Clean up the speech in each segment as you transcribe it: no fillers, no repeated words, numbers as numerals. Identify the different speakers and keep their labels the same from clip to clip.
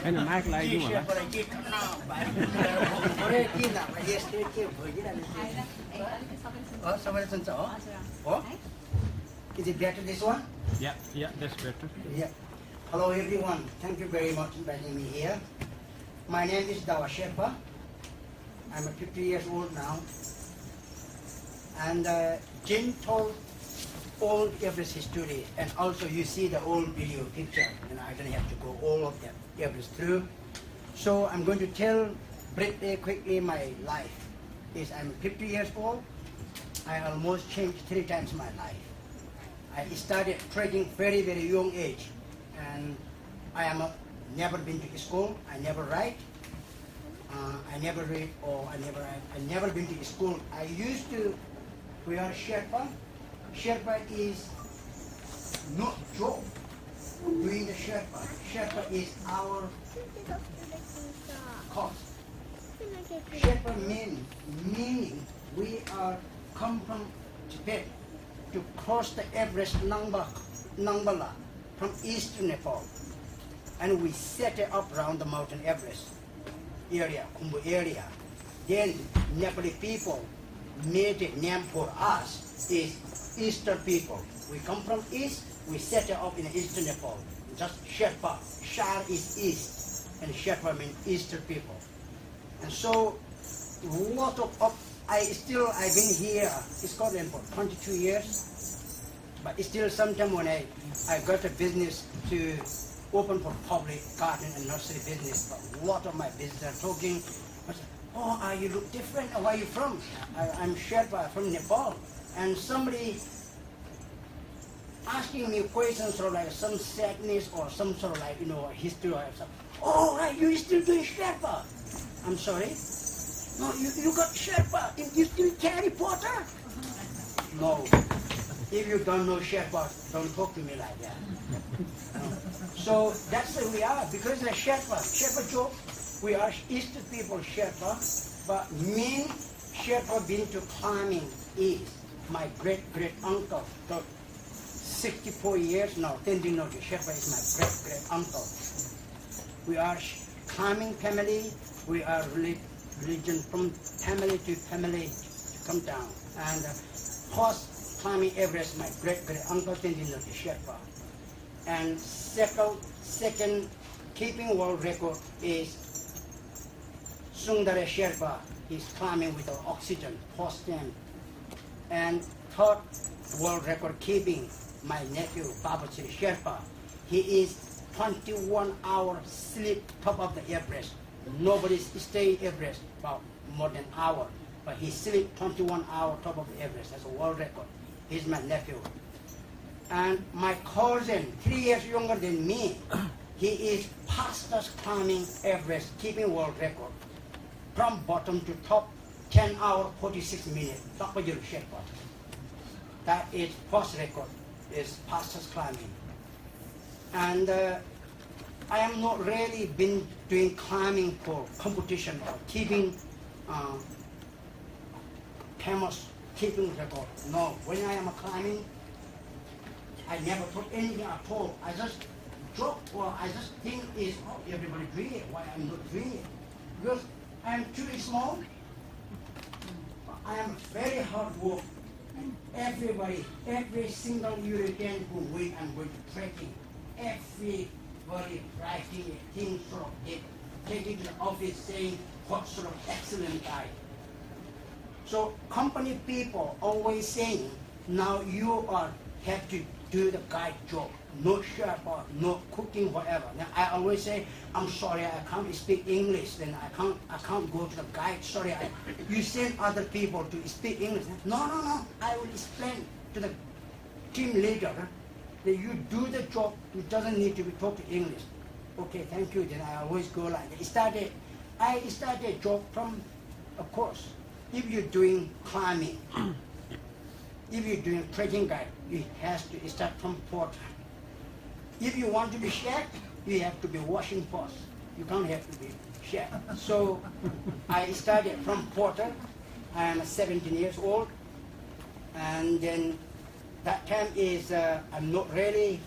Speaker 1: होइन माइक लगाइदिउँ होला
Speaker 2: सबैले सुन्छ हो Is it better this one?
Speaker 1: Yeah, that's better.
Speaker 2: Yeah. Hello everyone. Thank you very much for inviting me here. My name is Dawa Sherpa. I'm 50 years old now. And Jim told all Everest history, and also you see the old video picture, and I don't have to go all of them Everest through. So I'm going to tell briefly, quickly my life. I'm 50 years old. I almost changed 3 times my life. I started trekking very, very young age, and I am never been to school. I never write. I never read, or I never been to school. I used to wear Sherpa. Sherpa is not job doing the Sherpa. Sherpa is our cause. Sherpa meaning we are come from Tibet to cross the Everest Nangbala from eastern Nepal, and we set it up around the mountain Everest area, Khumbu area. Then Nepali people made a name for us is Eastern people. We come from east, we set it up in eastern Nepal. Just Sherpa. Shar is east, and Sherpa means Eastern people. And so lot of I've been here in Scotland for 22 years, but still sometimes when I got a business to open for public garden and nursery business, but a lot of my business are talking, I say, oh, you look different, where are you from? I'm Sherpa from Nepal, and somebody asking me questions sort of like some sadness or some sort of like, history or something. Oh, you still doing Sherpa? I'm sorry? No, you got Sherpa. You still carry Porter? No. If you don't know Sherpa, don't talk to me like that. No. So that's who we are, because the Sherpa joke, we are Eastern people Sherpa, but me, Sherpa been to climbing is my great-great-uncle. 64 years now, Tending Noji Sherpa is my great-great-uncle. We are climbing family, we are religion from family to family to come down. And horse climbing Everest, my great-great-uncle Tending Noji Sherpa. And second keeping world record is Sundare Sherpa. He's climbing without oxygen, post stand. And third world record keeping, my nephew Babachir Sherpa. He is 21 hours sleep top of the Everest. Nobody's staying Everest about more than an hour, but he sleep 21 hours top of the Everest. That's a world record. He's my nephew. And my cousin, 3 years younger than me, he is fastest climbing Everest, keeping world record. From bottom to top, 10 hours, 46 minutes. Dr. Sherpa. That is first record, is fastest climbing. And I am not really been doing climbing for competition or keeping famous keeping record. No, when I am climbing, I never thought anything at all. I just joke, or I just think is, oh, everybody doing it, why I'm not doing it? Because I am too small. I am very hard work. And every single European who went and went to trekking, everybody writing a thing sort of it, taking to the office saying what sort of excellent guy. So company people always saying, now you have to do the guide job, no Sherpa, no cooking, whatever. Now I always say, I'm sorry, I can't speak English, then I can't go to the guide. Sorry, you send other people to speak English. No, I will explain to the team leader that you do the job, it doesn't need to be talk to English. Okay, thank you. Then I always go like that. I started job from, of course, if you're doing climbing, if you're doing trekking guide, you have to start from porter. If you want to be chef, you have to be washing first. You can't have to be chef. So I started from porter. I am 17 years old, and then That time is I'm not really,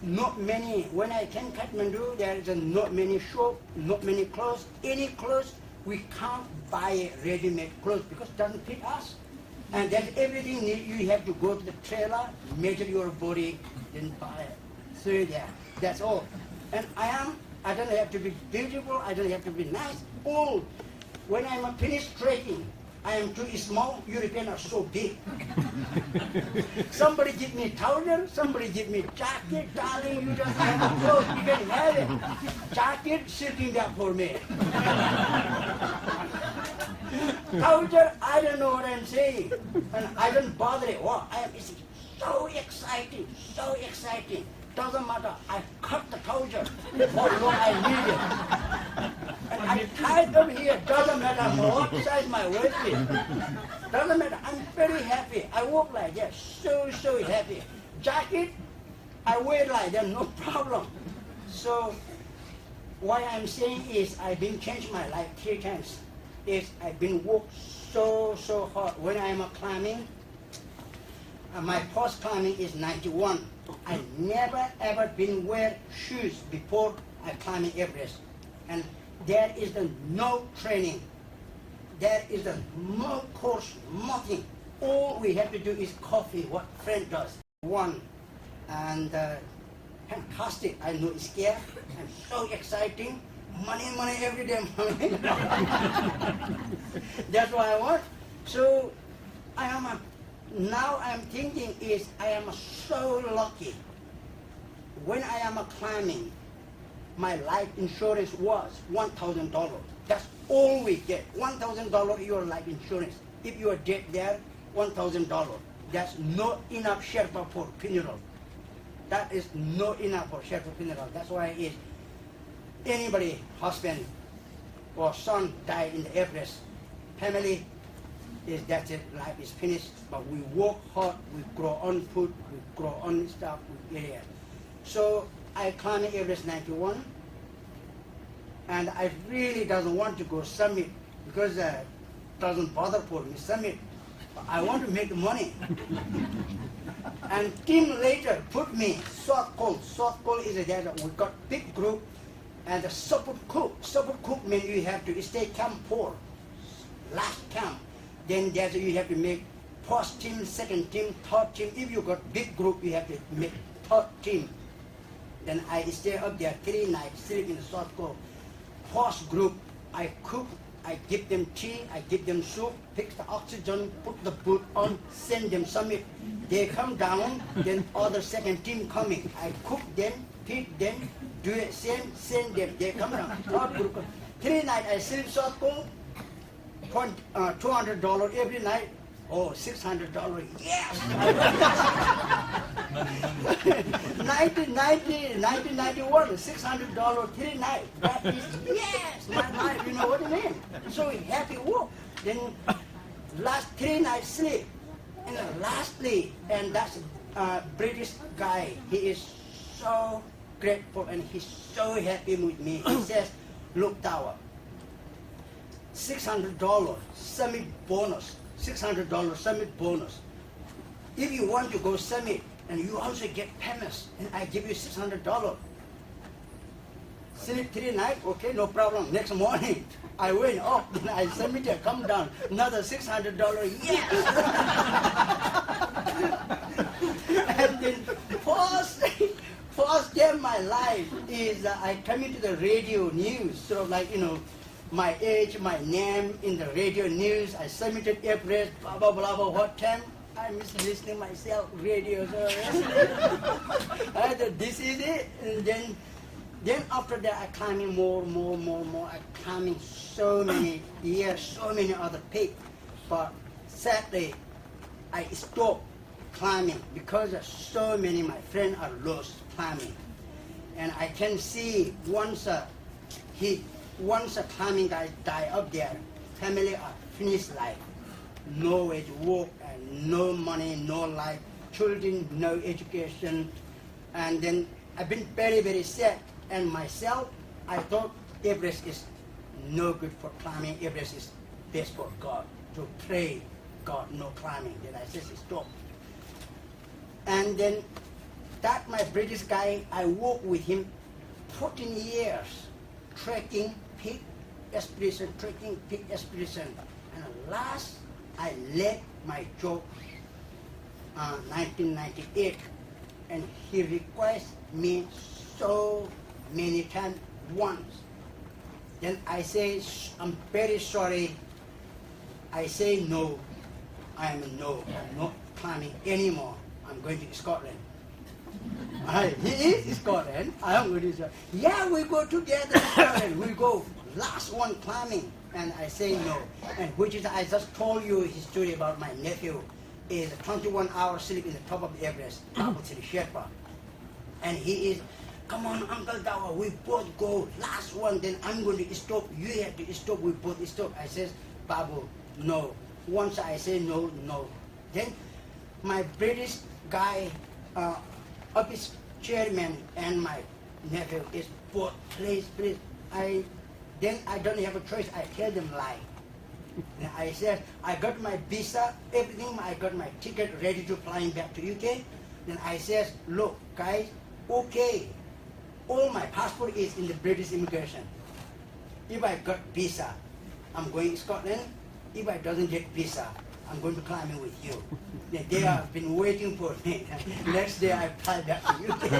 Speaker 2: not many. When I came Kathmandu, there is not many shop, not many clothes. Any clothes we can't buy ready-made clothes because it doesn't fit us. And then everything you have to go to the trailer, measure your body, then buy it. So yeah, that's all. And I don't have to be beautiful, I don't have to be nice. All, when I'm finished trekking, I am too small, Europeans are so big. Somebody give me trouser, somebody give me jacket, darling, you don't have a clothes, you can have it. Jacket sitting there for me. Trouser, I don't know what I'm saying. And I don't bother it. Wow, it's so exciting, so exciting. Doesn't matter, I cut the trouser for long I need it. And I tied them here, doesn't matter what size my waist is. Doesn't matter, I'm very happy. I walk like that, so happy. Jacket, I wear like that, no problem. So, what I'm saying is, I've been changed my life 3 times. I've been walked so hard. When I'm climbing, my first climbing is 91. I never ever been wear shoes before I climbing Everest. And there is no training. There is no course, nothing. All we have to do is copy what friend does. One, and fantastic. I know it's scary and so exciting. Money every day, money. That's what I want. So now I'm thinking is I am so lucky. When I am climbing, my life insurance was $1,000. That's all we get. $1,000 your life insurance. If you are dead there, $1,000. That's not enough Sherpa for funeral. That is not enough for Sherpa funeral. That's why it is. Anybody, husband or son died in the Everest, family, that's it, life is finished. But we work hard, we grow on food, we grow on stuff, we get it. So I climbed Everest 91, and I really doesn't want to go summit because it doesn't bother for me summit. I want to make money. And Tim later put me South Col. South Col is that we got big group. And the support cook means you have to stay camp 4, last camp. Then there's you have to make first team, second team, third team. If you got big group, you have to make third team. Then I stay up there 3 nights, sleep in the South Col. First group, I cook, I give them tea, I give them soup, fix the oxygen, put the boot on, send them summit. They come down, then other second team coming. I cook them, feed them, do it, send them, they come down. 3 nights I sleep South Col, $200 every night. Oh, $600, yes! 1991, $600, 3 nights. That is, yes, my life, you know what I mean? So happy walk. Then last 3 nights sleep. And then lastly, and that's a British guy, he is so grateful and he's so happy with me. He says, look Tower, $600 summit bonus. $600 summit bonus. If you want to go summit and you also get famous, and I give you $600. Sleep 3 nights, okay, no problem. Next morning, I went up, then I submitted, come down, another $600, yes! And then first day of my life is I come into the radio news, sort of like, you know, my age, my name in the radio news. I submitted Everest, blah, blah, blah, blah. What time? I miss listening myself, radio. So I thought, this is it. And then after that, I climbing more. I climbing so many years, so many other peaks. But sadly, I stopped climbing because so many of my friends are lost climbing. And I can see once a climbing guy die up there, family are finished life. No way to work and no money, no life, children, no education. And then I've been very, very sad. And myself, I thought Everest is no good for climbing. Everest is best for God, to pray God, no climbing. Then I said, stop. And then that my British guy, I worked with him 14 years, trekking peak expedition, trekking peak expedition. And last, I left my job 1998, and he requested me so many times once. Then I say, I'm very sorry. I say no. I'm not climbing anymore. I'm going to Scotland. He is in Scotland. I'm going to Scotland. Yeah, we go together to Scotland. We go last one climbing. And I say no. And which is, I just told you his story about my nephew. Is 21 hours sleep in the top of the Everest, Babu Sherpa. And he is, come on, Uncle Dawa, we both go, last one, then I'm going to stop, you have to stop, we both stop. I says, Babu, no. Once I say no, no. Then my British guy, office chairman, and my nephew is both, please. Then I don't have a choice, I tell them lie. And I said, I got my visa, everything, I got my ticket ready to flying back to UK. Then I said, look, guys, okay, all my passport is in the British immigration. If I got visa, I'm going to Scotland. If I doesn't get visa, I'm going to climbing with you. Then they have been waiting for me. Next day I fly back to UK.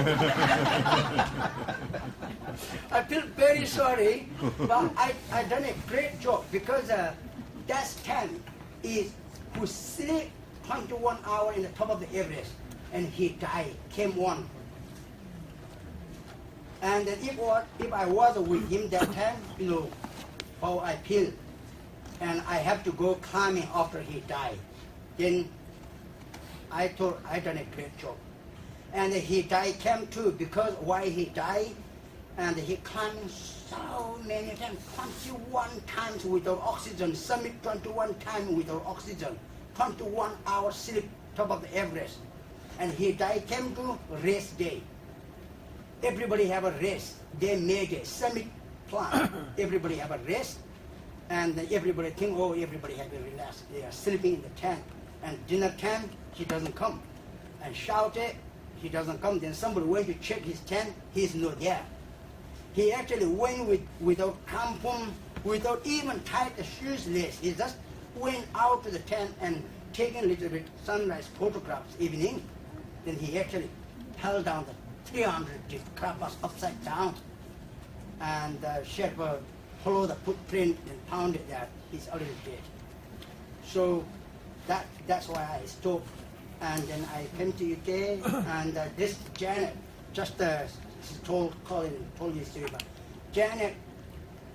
Speaker 2: I feel very sorry, but I done a great job because that tent is who sleep 21 hours in the top of the Everest, and he died, came one. And if I was with him that time, you know, how I feel, and I have to go climbing after he died, then I thought I done a great job. And he died, came too, because why he died, and he climbed so many times, 21 times without oxygen, summit 21 times without oxygen, 21 hours sleep, top of the Everest. And he died, came to race day. Everybody have a race. They made a summit plan. Everybody have a race, and everybody think, oh, everybody have a relax. They are sleeping in the tent. And dinner time, he doesn't come. And shouted, he doesn't come. Then somebody went to check his tent, he's not there. He actually went without crampon, without even tied the shoes lace. He just went out to the tent and taken a little bit sunrise photographs evening. Then he actually held down the 300 crappers upside down. And Sherpa followed the footprint and found it that he's already dead. So that's why I stopped. And then I came to UK, and this Janet, just told you story about Janet.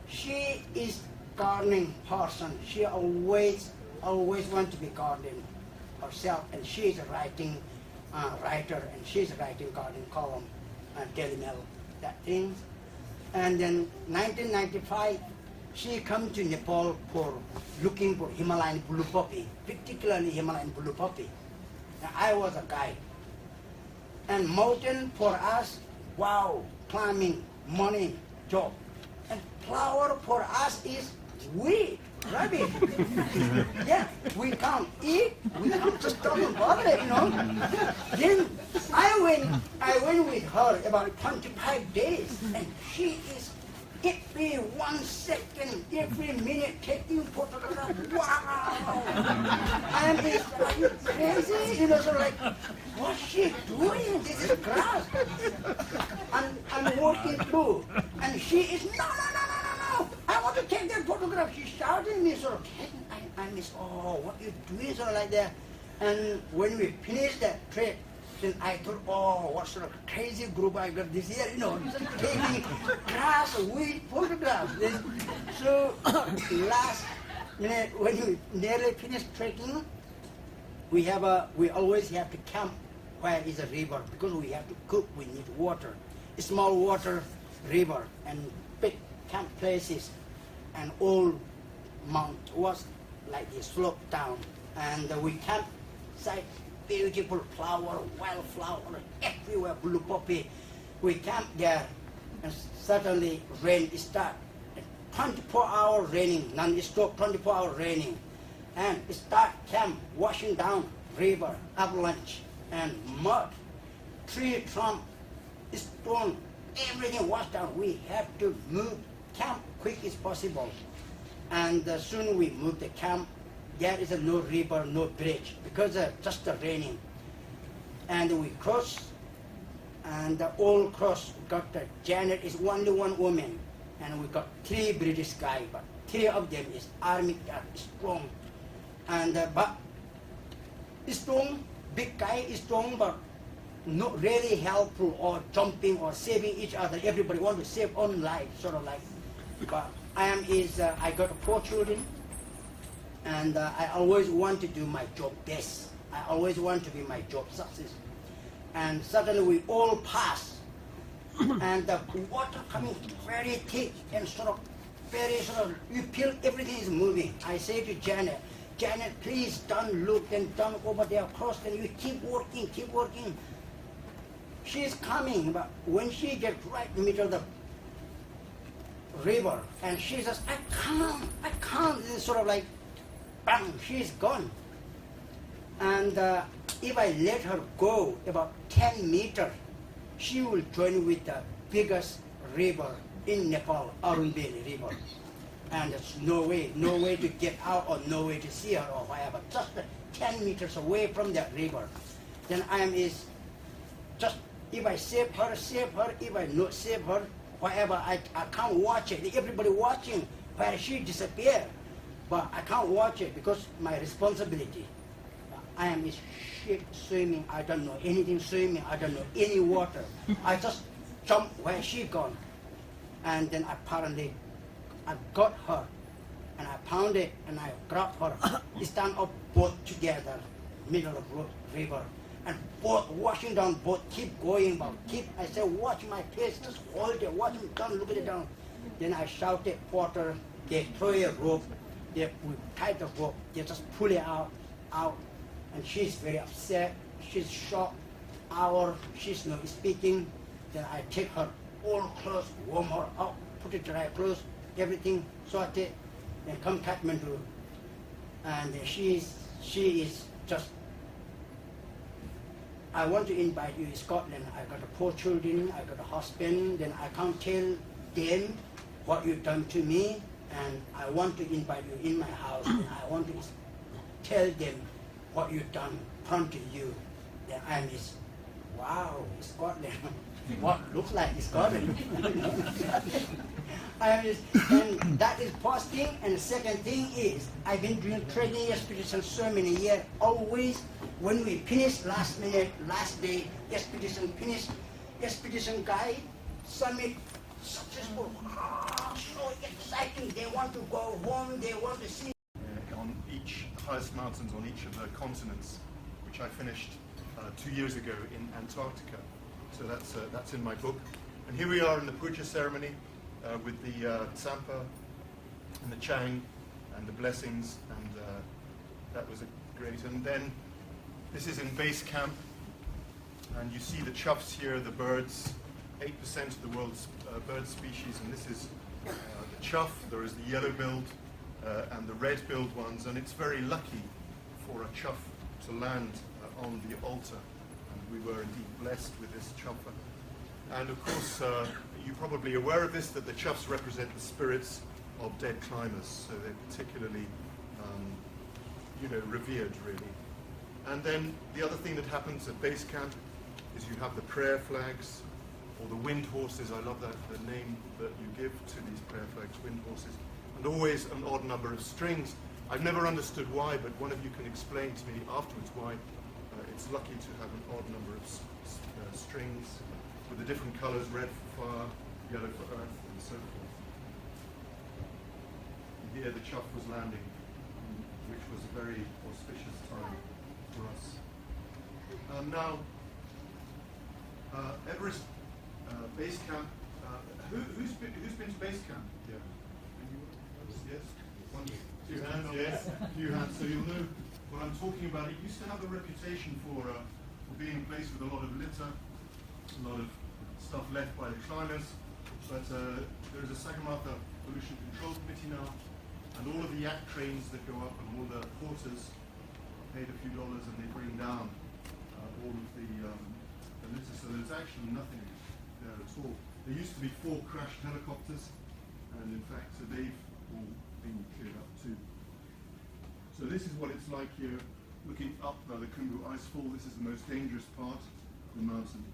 Speaker 2: She is gardening person. She always want to be gardening herself, and she is a writing writer, and she's writing gardening column and Daily Mail, that things. And then 1995, she come to Nepal for looking for Himalayan blue poppy, particularly Himalayan blue poppy. And I was a guide. And mountain for us, wow, climbing, money, job. And flower for us is weed, rubbish. Yeah, we can't eat, we can't just talk about it, you know. Then I went with her about 25 days, and she is every 1 second, every minute taking photographs. Wow! And it's crazy, you know, so like, what's she doing? This is grass. And I'm walking through, and she is, no, I want to take that photograph. She's shouting me, sort of, I miss, oh, what you doing, sort of like that. And when we finished that trip, then I thought, oh, what sort of crazy group I got this year, you know, just taking grass, weed photographs. So last, when we nearly finished trekking, we always have to camp where is a river, because we have to cook, we need water. A small water, river, and big camp places, and all mount was like a slope down, and we camp site, beautiful flower, wildflower everywhere, blue poppy. We camp there, and suddenly rain start. 24 hours raining, non-stop, 24 hours raining, and start camp washing down river, avalanche, and mud, tree trunk, stone, everything was down. We have to move camp quick as possible. And soon we moved the camp. There is no river, no bridge, because just raining. And we crossed, and all cross got Janet is only one woman, and we got 3 British guys, but 3 of them is army, strong. And but strong, big guy is strong, but not really helpful or jumping or saving each other. Everybody want to save own life, sort of like. But I got 4 children, and I always want to do my job best. I always want to be my job success. And suddenly we all pass, and the water coming very thick and very you feel everything is moving. I say to Janet, Janet, please don't look and don't over there across, and you keep working, keep working. She's coming, but when she gets right in the middle of the river, and she says, I can't, it's sort of like, bang, she's gone. And if I let her go about 10 meters, she will join with the biggest river in Nepal, Arunbeli River. And there's no way to get out or no way to see her or whatever, just 10 meters away from that river. Then just, if I save her, if I not save her, whatever, I can't watch it. Everybody watching where she disappeared. But I can't watch it because my responsibility. I am shit swimming, I don't know anything swimming, I don't know any water. I just jump where she gone. And then apparently I got her and I found it and I grabbed her. Stand up both together, middle of river. And both washing down, both keep going, but I said, watch my face, just hold it, watch me down, look at it down. Then I shouted, Porter, they throw a rope, we tie the rope, they just pull it out. And she's very upset, she's shocked, she's not speaking. Then I take her all clothes, warm her up, put it dry clothes, everything, sort it, then come Kathmandu. And she is just, I want to invite you to Scotland. I got 4 children, I got a husband, then I can't tell them what you've done to me, and I want to invite you in my house, and I want to tell them what you've done front to you. Then I'm wow, Scotland. What looks like Scotland? And that is first thing, and the second thing is, I've been doing training expedition so many years, always when we finish last minute, last day, expedition finish, expedition guide, summit, successful, so exciting, they want to go home, they want to see.
Speaker 3: On each highest mountains on each of the continents, which I finished 2 years ago in Antarctica. So that's in my book. And here we are in the puja ceremony with the Tsampa and the Chang and the blessings, and that was great. And then this is in base camp, and you see the choughs here, the birds, 8% of the world's bird species, and this is the chough. There is the yellow-billed and the red-billed ones, and it's very lucky for a chough to land on the altar, and we were indeed blessed with this chough. And of course, you're probably aware of this, that the choughs represent the spirits of dead climbers, so they're particularly, revered, really. And then the other thing that happens at base camp is you have the prayer flags, or the wind horses. I love that, the name that you give to these prayer flags, wind horses. And always an odd number of strings. I've never understood why, but one of you can explain to me afterwards why it's lucky to have an odd number of strings with the different colors, red for fire, yellow for earth, and so forth. And here the chough was landing, which was a very auspicious time for us. Now, Everest base camp. Who's been to base camp? Yeah. Yes. 1, 2 hands. Yes. A few hands. So you'll know what I'm talking about. It used to have a reputation for being a place with a lot of litter, a lot of stuff left by the climbers. But there is a Sagarmatha Pollution Control Committee now, and all of the yak trains that go up and all the porters are paid a few dollars, and they bring down all of so there's actually nothing there at all. There used to be 4 crashed helicopters, and in fact, so they've all been cleared up too. So this is what it's like here, looking up by the Khumbu Icefall. This is the most dangerous part of the mountain,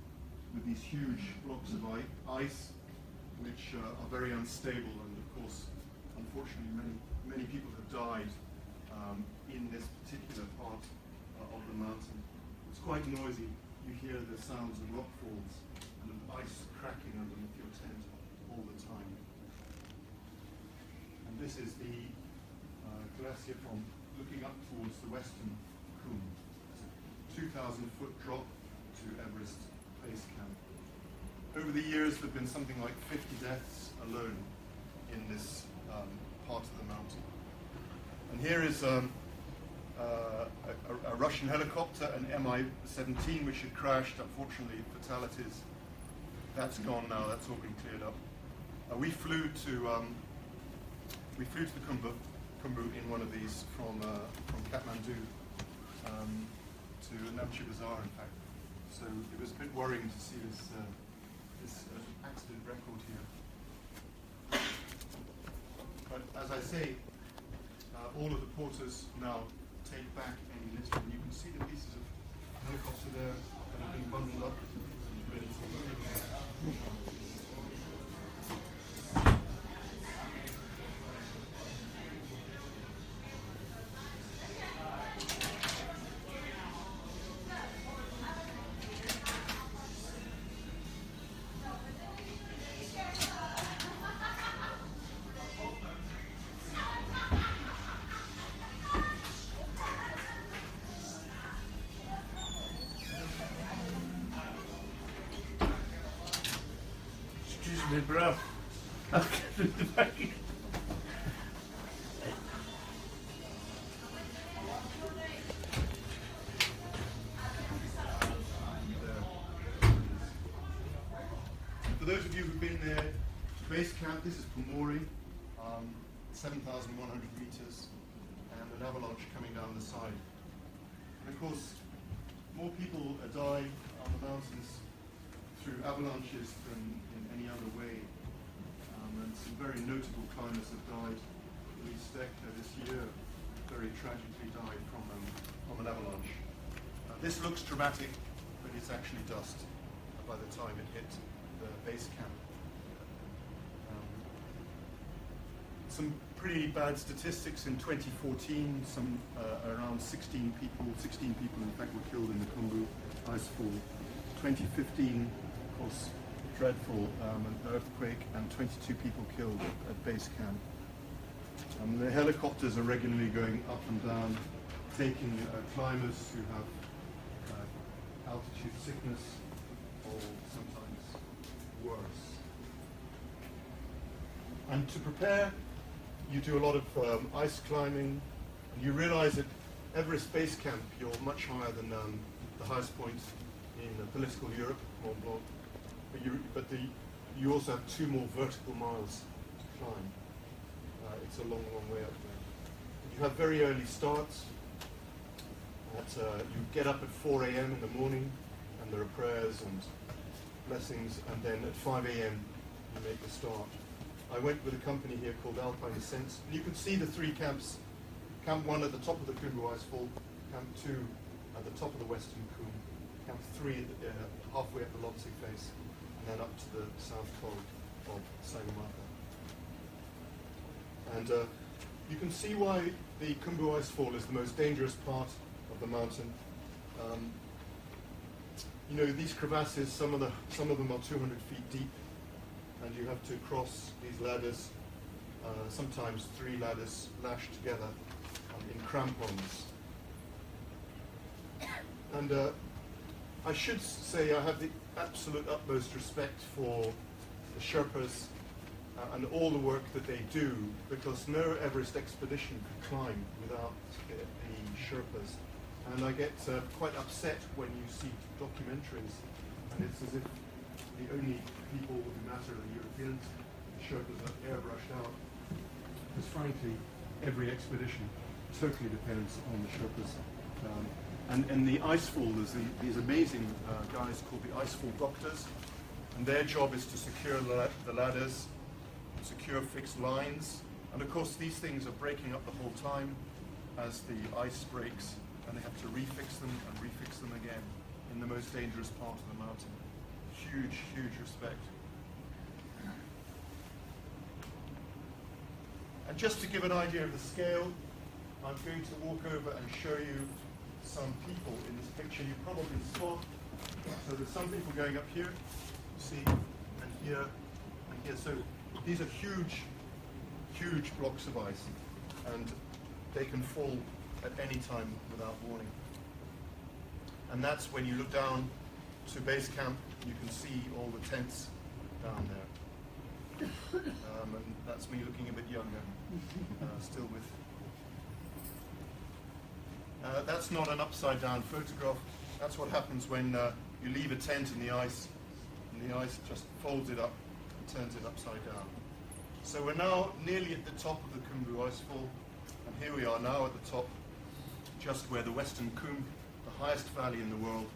Speaker 3: with these huge blocks of ice, which are very unstable, and of course, unfortunately, many people have died in this particular part of the mountain. It's quite noisy. You hear the sounds of rock falls and of ice cracking underneath your tent all the time. And this is the glacier from looking up towards the western Khum. It's a 2,000-foot drop to Everest base camp. Over the years, there have been something like 50 deaths alone in this part of the mountain. And here is a Russian helicopter, an Mi-17, which had crashed. Unfortunately, fatalities. That's gone now. That's all been cleared up. We flew to the Khumbu in one of these from Kathmandu to Namche Bazaar, in fact. So it was a bit worrying to see this accident record here. But as I say, all of the porters now take back any litter. You can see the pieces of helicopter there that have been bundled up and ready to be taken.
Speaker 1: Excuse me, bro. I'll get in the back.
Speaker 3: For those of you who've been there, base camp, this is Pumori, 7,100 meters, and an avalanche coming down the side. And of course, more people die on the mountains through avalanches than in any other way. And some very notable climbers have died. Lee Stecker this year very tragically died from an avalanche. This looks dramatic, but it's actually dust by the time it hit the base camp. Some pretty bad statistics in 2014. Some around 16 people in fact were killed in the Khumbu Icefall. 2015, of course, dreadful, an earthquake and 22 people killed at base camp. The helicopters are regularly going up and down, taking climbers who have altitude sickness or sometimes worse. And to prepare, you do a lot of ice climbing, and you realize at Everest Base Camp you're much higher than the highest point in political Europe, Mont Blanc, but you also have 2 more vertical miles to climb. It's a long, long way up there. You have very early starts. You get up at 4 a.m. in the morning, and there are prayers and blessings, and then at 5 a.m. you make the start. I went with a company here called Alpine Ascents, and you can see the 3 camps. Camp 1 at the top of the Khumbu Icefall, Camp 2 at the top of the Western Khum, Camp 3 halfway up the Lhotse face, and then up to the south col of Sagarmatha. And you can see why the Khumbu Icefall is the most dangerous part of the mountain. You know, these crevasses, some of them are 200 feet deep, and you have to cross these ladders, sometimes 3 ladders lashed together in crampons. And I should say I have the absolute utmost respect for the Sherpas and all the work that they do, because no Everest expedition could climb without the Sherpas. And I get quite upset when you see documentaries, and it's as if the only people who matter are the Europeans. The Sherpas are airbrushed out. Because frankly, every expedition totally depends on the Sherpas. And in the icefall, there's these amazing guys called the icefall doctors, and their job is to secure the ladders, secure fixed lines, and of course these things are breaking up the whole time as the ice breaks, and they have to refix them and refix them again in the most dangerous part of the mountain. Huge, huge respect. And just to give an idea of the scale, I'm going to walk over and show you some people in this picture you probably saw. So there's some people going up here, you see, and here, and here. So these are huge, huge blocks of ice, and they can fall at any time without warning. And that's when you look down to base camp, you can see all the tents down there. And that's me looking a bit younger, still with. That's not an upside down photograph. That's what happens when you leave a tent in the ice, and the ice just folds it up and turns it upside down. So we're now nearly at the top of the Khumbu Icefall, and here we are now at the top, just where the Western Khumbu, the highest valley in the world,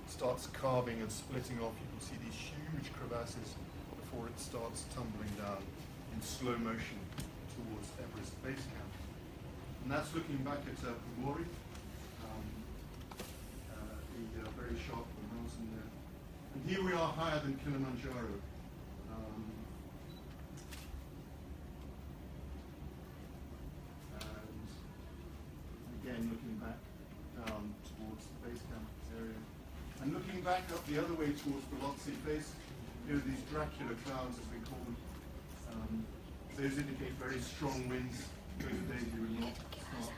Speaker 3: starts carving and splitting off. You can see these huge crevasses before it starts tumbling down in slow motion towards Everest Base Camp. And that's looking back at Pumori, the very sharp mountain there. And here we are higher than Kilimanjaro. And again, looking back down towards the base camp area. And looking back up the other way towards the Lhotse face, here are these Dracula clouds, as we call them. Those indicate very strong winds. Those days you would not start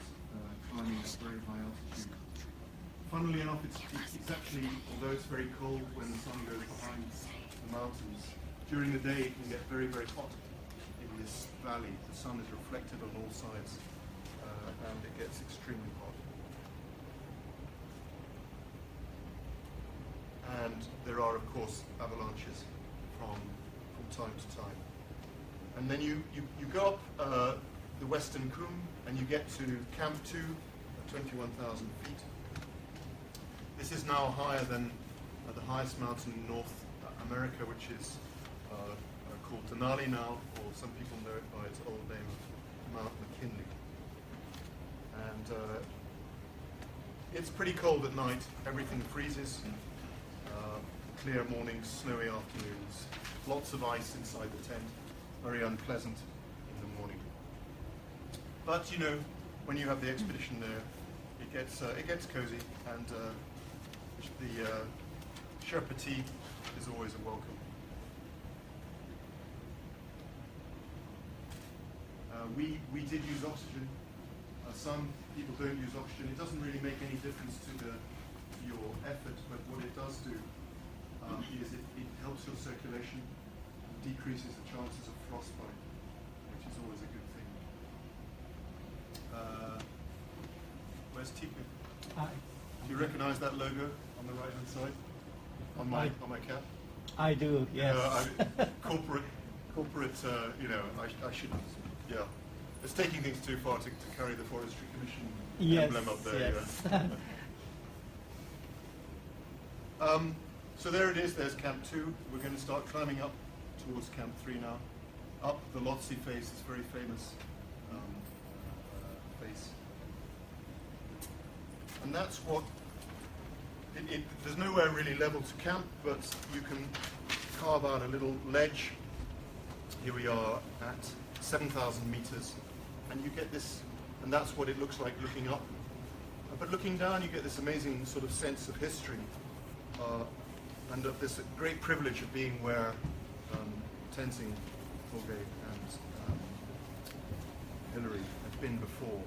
Speaker 3: climbing at very high altitude. Funnily enough, it's actually, although it's very cold when the sun goes behind the mountains, during the day it can get very, very hot in this valley. The sun is reflected on all sides, and it gets extremely hot. And there are, of course, avalanches from time to time. And then you go up the Western Khumbu, and you get to Camp 2 at 21,000 feet. This is now higher than the highest mountain in North America, which is called Denali now, or some people know it by its old name of Mount McKinley. And it's pretty cold at night. Everything freezes. Clear mornings, snowy afternoons, lots of ice inside the tent. Very unpleasant in the morning. But you know, when you have the expedition there, it gets cozy, and the Sherpa tea is always a welcome. We did use oxygen. Some people don't use oxygen. It doesn't really make any difference to your effort, but what it does do is it helps your circulation, decreases the chances of frostbite, which is always a good thing. Where's Tipu?
Speaker 4: Hi.
Speaker 3: Do you recognize that logo on the right-hand side? On my cap?
Speaker 4: I do, yes.
Speaker 3: Corporate, you know, I should, yeah. It's taking things too far to carry the Forestry Commission emblem up there.
Speaker 4: Yes.
Speaker 3: Yeah. So there it is, there's Camp 2. We're going to start climbing up towards Camp 3 now. Up the Lhotse face, this very famous face. And that's what, there's nowhere really level to camp, but you can carve out a little ledge. Here we are at 7,000 meters, and you get this, and that's what it looks like looking up. But looking down, you get this amazing sort of sense of history, and of this great privilege of being where Tenzing Norgay and Hillary have been before.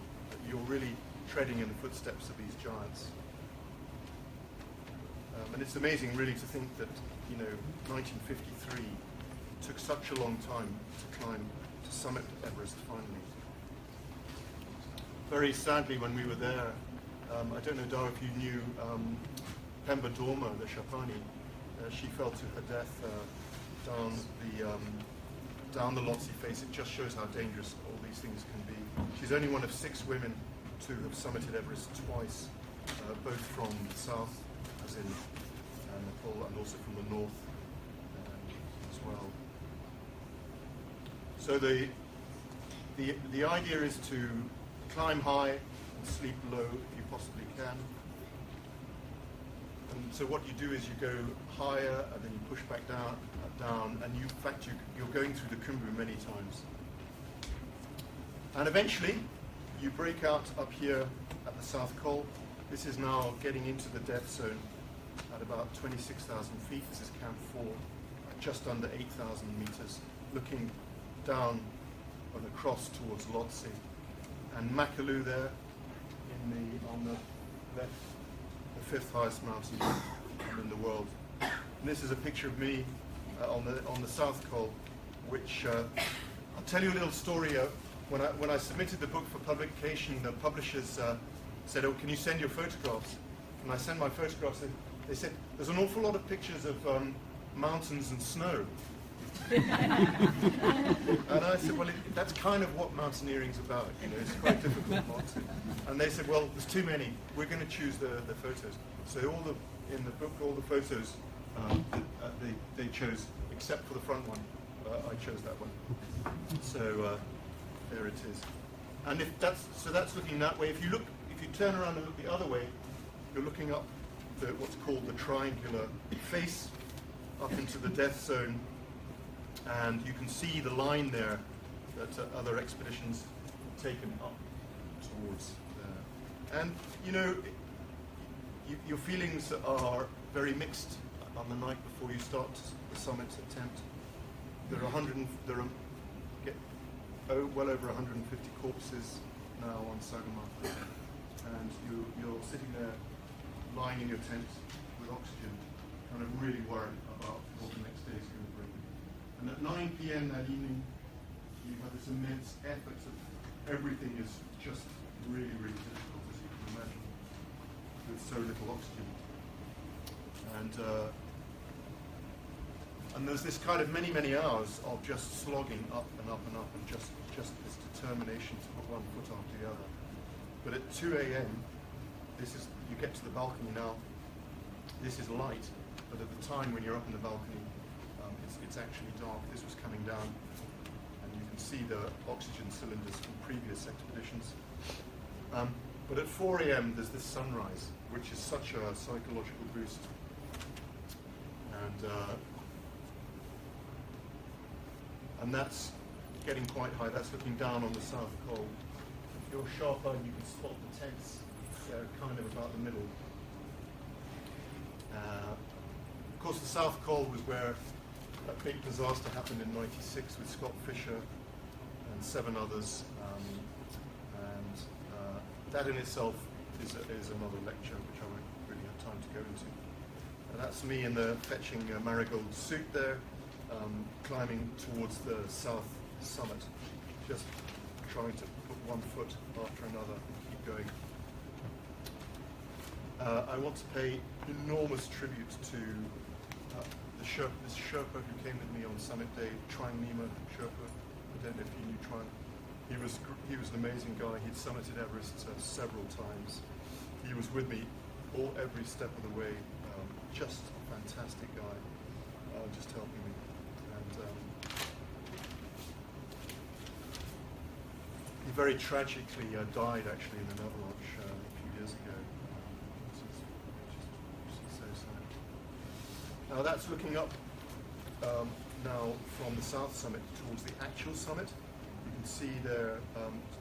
Speaker 3: You're really treading in the footsteps of these giants. And it's amazing really to think that, you know, 1953 took such a long time to climb, to summit Everest finally. Very sadly, when we were there, I don't know, Dar, if you knew Pemba Dorma, the Shapani, she fell to her death down the Lhotse face. It just shows how dangerous all these things can be. She's only one of 6 women to have summited Everest twice both from the south, as in Nepal, and also from the north as well. So the idea is to climb high and sleep low if you possibly can. And so what you do is you go higher and then you push back down, and in fact you're going through the Khumbu many times. And eventually you break out up here at the South Col. This is now getting into the death zone at about 26,000 feet. This is Camp 4, just under 8,000 meters, looking down and across towards Lhotse. And Makalu there on the left, the 5th highest mountain in the world. And this is a picture of me on the South Col, which I'll tell you a little story. When I submitted the book for publication, the publishers said, "Oh, can you send your photographs?" And I sent my photographs. They said, "There's an awful lot of pictures of mountains and snow." And I said, "Well, that's kind of what mountaineering's about. You know, it's quite difficult not to." And they said, "Well, there's too many. We're going to choose the photos." So in the book, all the photos they chose, except for the front one. I chose that one. So there it is. And that's looking that way. If you turn around and look the other way, you're looking up what's called the triangular face up into the death zone. And you can see the line there that other expeditions have taken up towards there. And, you know, your feelings are very mixed on the night before you start the summit attempt. There are well over 150 corpses now on Sagarmatha. And you're sitting there, lying in your tent with oxygen, kind of really worried about what the next day is going to bring. And at 9 p.m. that evening, you have this immense effort of everything is just really, really difficult, as you can imagine, with so little oxygen. And there's this kind of many, many hours of just slogging up and up and up, and just this determination to put one foot after the other. But at 2 a.m., you get to the balcony now. This is light, but at the time when you're up in the balcony, it's actually dark. This was coming down, and you can see the oxygen cylinders from previous expeditions. But at 4 a.m. there's this sunrise, which is such a psychological boost. And that's getting quite high. That's looking down on the South Col. If you're sharp-eyed, you can spot the tents. They're kind of about the middle. Of course, the South Col was where that big disaster happened in '96 with Scott Fisher and 7 others. That in itself is another lecture, which I won't really have time to go into. And that's me in the fetching marigold suit there, climbing towards the south summit, just trying to put one foot after another and keep going. I want to pay enormous tribute to this Sherpa who came with me on summit day, Trang Nima Sherpa. I don't know if you knew Trang. He was an amazing guy. He'd summited Everest several times. He was with me every step of the way. Just a fantastic guy, just helping me. And he very tragically died actually in an avalanche a few years ago. Which is so sad. Now that's looking up now from the south summit towards the actual summit. You can see there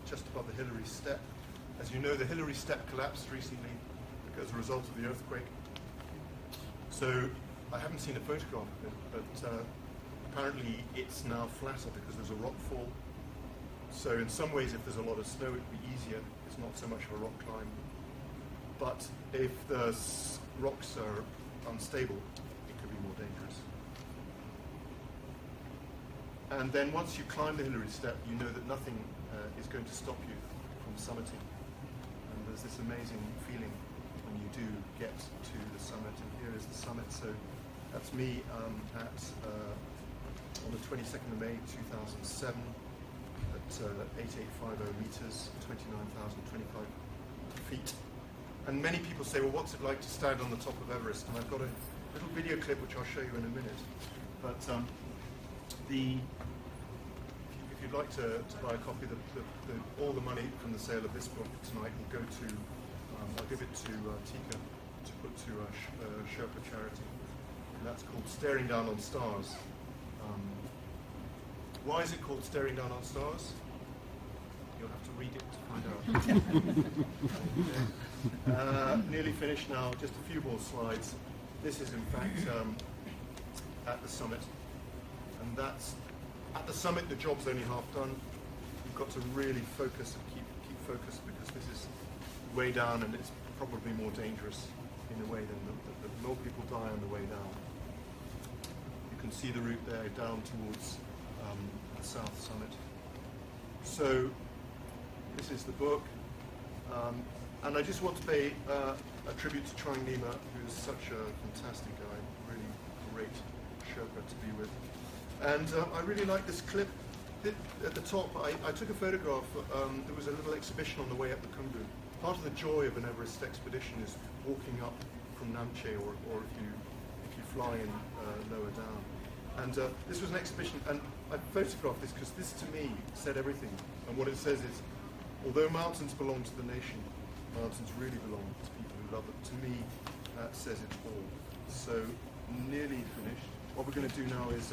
Speaker 3: just above the Hillary Step. As you know, the Hillary Step collapsed recently as a result of the earthquake. So I haven't seen a photograph of it, but apparently it's now flatter because there's a rock fall. So in some ways, if there's a lot of snow, it would be easier. It's not so much of a rock climb. But if the rocks are unstable, it could be more dangerous. And then once you climb the Hillary Step, you know that nothing is going to stop you from summiting. And there's this amazing feeling when you do get to the summit. And here is the summit. So that's me on the 22nd of May 2007 at 8850 meters, 29,025 feet. And many people say, well, what's it like to stand on the top of Everest? And I've got a little video clip which I'll show you in a minute. But if you'd like to buy a copy, all the money from the sale of this book tonight will go to, I'll give it to Tika to put to Sherpa charity. And that's called Staring Down on Stars. Why is it called Staring Down on Stars? You'll have to read it to find out. Nearly finished now, just a few more slides. This is in fact at the summit. And that's, at the summit the job's only half done. You've got to really focus and keep focused, because this is way down and it's probably more dangerous in a way than the more people die on the way down. You can see the route there down towards the south summit. So this is the book, and I just want to pay a tribute to Trang Nima, who is such a fantastic guy, really great Sherpa to be with. And I really like this clip. At the top, I took a photograph. There was a little exhibition on the way up the Khumbu. Part of the joy of an Everest expedition is walking up from Namche, or if you fly in lower down. And this was an exhibition, and I photographed this because this, to me, said everything. And what it says is, although mountains belong to the nation, mountains really belong to people who love them. To me, that says it all. So, nearly finished. What we're going to do now is